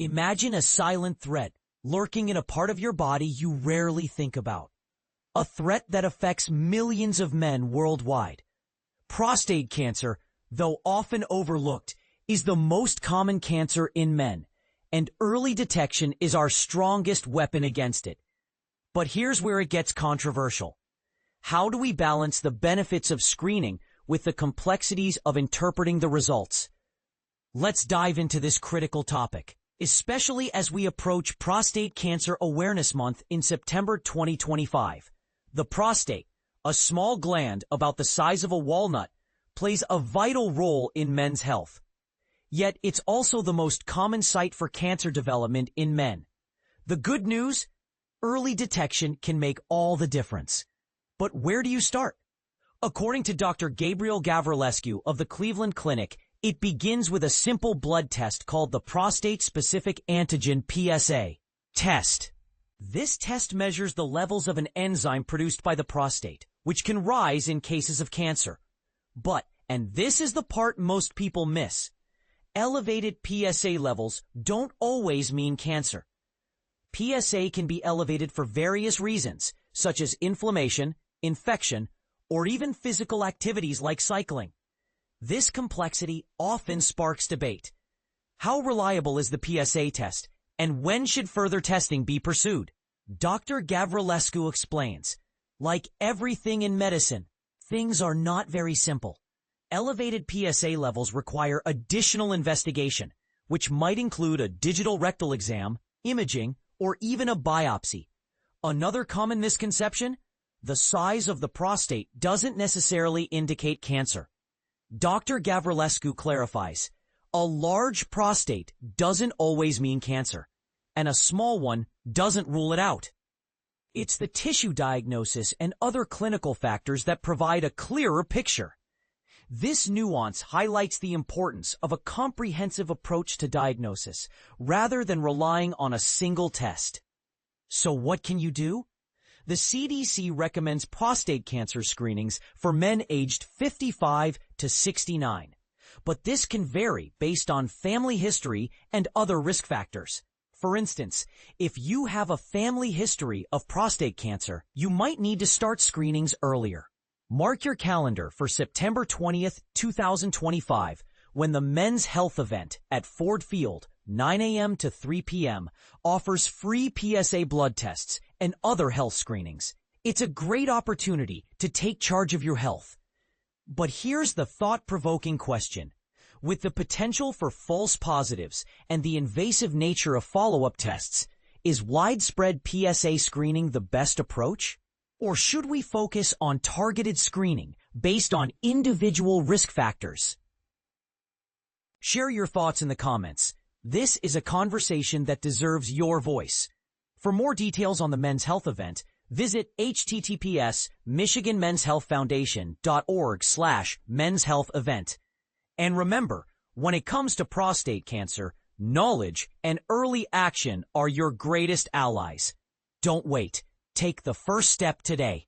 Imagine a silent threat lurking in a part of your body you rarely think about. A threat that affects millions of men worldwide. Prostate cancer, though often overlooked, is the most common cancer in men, and early detection is our strongest weapon against it. But here's where it gets controversial. How do we balance the benefits of screening with the complexities of interpreting the results? Let's dive into this critical topic, especially as we approach Prostate Cancer Awareness Month in September 2025. The prostate, a small gland about the size of a walnut, plays a vital role in men's health. Yet it's also the most common site for cancer development in men. The good news? Early detection can make all the difference. But where do you start? According to Dr. Gabriel Gavrilescu of the Cleveland Clinic, it begins with a simple blood test called the prostate-specific antigen PSA test. This test measures the levels of an enzyme produced by the prostate, which can rise in cases of cancer. But, and this is the part most people miss, elevated PSA levels don't always mean cancer. PSA can be elevated for various reasons, such as inflammation, infection, or even physical activities like cycling. This complexity often sparks debate. How reliable is the PSA test, and when should further testing be pursued? Dr. Gavrilescu explains, like everything in medicine, things are not very simple. Elevated PSA levels require additional investigation, which might include a digital rectal exam, imaging, or even a biopsy. Another common misconception? The size of the prostate doesn't necessarily indicate cancer. Dr. Gavrilescu clarifies, a large prostate doesn't always mean cancer, and a small one doesn't rule it out. It's the tissue diagnosis and other clinical factors that provide a clearer picture. This nuance highlights the importance of a comprehensive approach to diagnosis, rather than relying on a single test. So what can you do? The CDC recommends prostate cancer screenings for men aged 55 to 69, but this can vary based on family history and other risk factors. For instance, if you have a family history of prostate cancer, you might need to start screenings earlier. Mark your calendar for September 20th, 2025, when the Men's Health event at Ford Field, 9 a.m. to 3 p.m., offers free PSA blood tests and other health screenings. It's a great opportunity to take charge of your health. But here's the thought-provoking question. With the potential for false positives and the invasive nature of follow-up tests, is widespread PSA screening the best approach? Or should we focus on targeted screening based on individual risk factors? Share your thoughts in the comments. This is a conversation that deserves your voice. For more details on the Men's Health event, visit https://michiganmenshealthfoundation.org/Men's Health event. And remember, when it comes to prostate cancer, knowledge and early action are your greatest allies. Don't wait. Take the first step today.